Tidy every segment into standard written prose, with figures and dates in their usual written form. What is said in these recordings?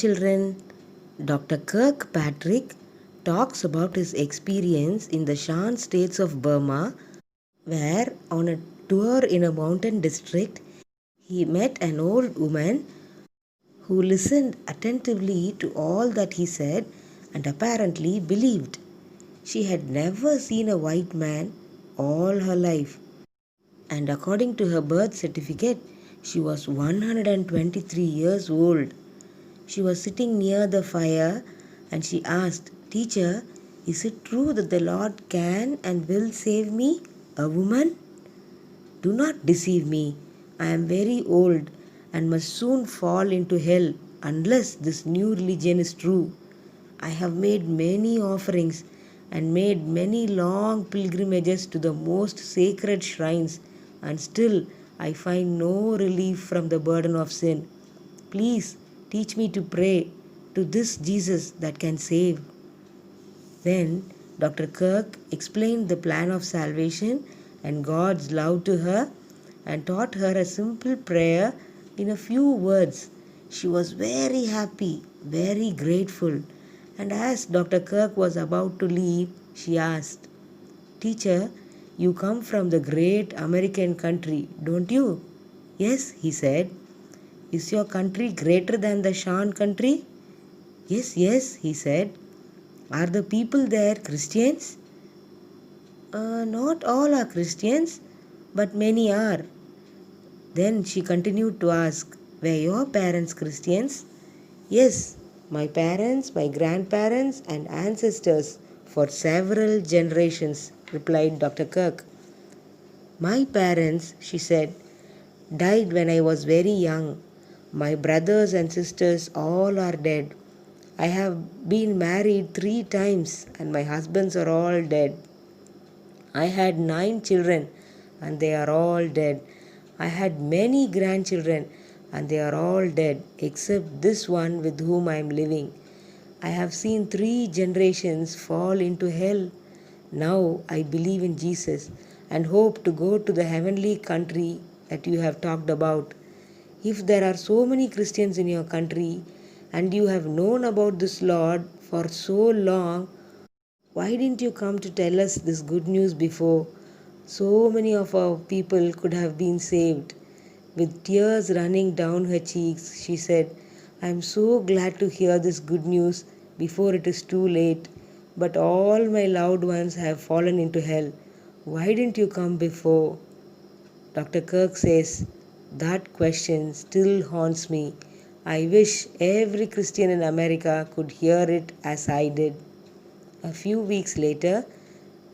children. Dr. Kirkpatrick talks about his experience in the Shan states of Burma, where on a tour in a mountain district, he met an old woman who listened attentively to all that he said and apparently believed. She had never seen a white man all her life, and according to her birth certificate, she was 123 years old. She was sitting near the fire and she asked, "Teacher, is it true that the Lord can and will save me, a woman? Do not deceive me. I am very old and must soon fall into hell unless this new religion is true. I have made many offerings and made many long pilgrimages to the most sacred shrines, and still I find no relief from the burden of sin. Please teach me to pray to this Jesus that can save." Then Dr. Kirk explained the plan of salvation and God's love to her and taught her a simple prayer in a few words. She was very happy, very grateful, and as Dr. Kirk was about to leave, she asked, "Teacher, you come from the great American country, don't you?" "Yes," he said. "Is your country greater than the Shan country?" "Yes, yes," he said. "Are the people there Christians?" Not all are Christians, but many are." Then she continued to ask, "Were your parents Christians?" "Yes, my parents, my grandparents, and ancestors for several generations," replied Dr. Kirk. "My parents," she said, "died when I was very young. My brothers and sisters all are dead. I have been married 3 times and my husbands are all dead. I had 9 children and they are all dead. I had many grandchildren and they are all dead except this one with whom I am living. I have seen 3 generations fall into hell. Now I believe in Jesus and hope to go to the heavenly country that you have talked about. If there are so many Christians in your country and you have known about this Lord for so long, why didn't you come to tell us this good news before? So many of our people could have been saved." With tears running down her cheeks, she said, "I am so glad to hear this good news before it is too late. But all my loved ones have fallen into hell. Why didn't you come before?" Dr. Kirk says, "That question still haunts me. I wish every Christian in America could hear it as I did." A few weeks later,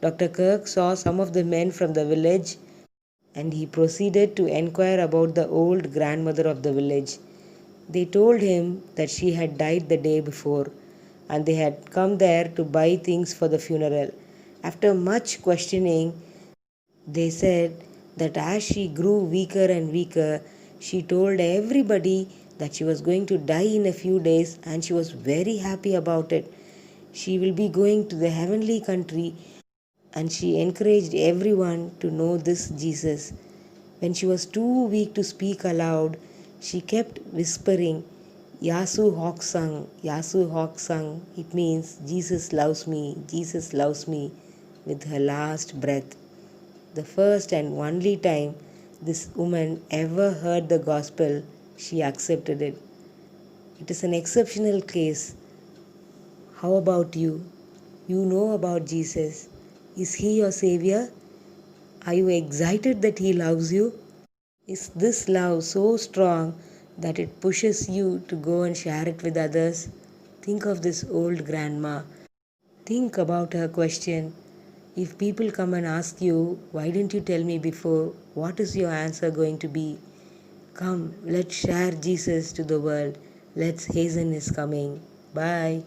Dr. Kirk saw some of the men from the village and he proceeded to enquire about the old grandmother of the village. They told him that she had died the day before and they had come there to buy things for the funeral. After much questioning, they said that as she grew weaker and weaker, she told everybody that she was going to die in a few days and she was very happy about it. She will be going to the heavenly country and she encouraged everyone to know this Jesus. When she was too weak to speak aloud, she kept whispering, "Yasu Hoksang, Yasu Hoksang." It means Jesus loves me, Jesus loves me, with her last breath. The first and only time this woman ever heard the gospel, she accepted it. It is an exceptional case. How about you? You know about Jesus. Is he your Savior? Are you excited that he loves you? Is this love so strong that it pushes you to go and share it with others? Think of this old grandma. Think about her question. If people come and ask you, "Why didn't you tell me before?" what is your answer going to be? Come, let's share Jesus to the world. Let's hasten his coming. Bye.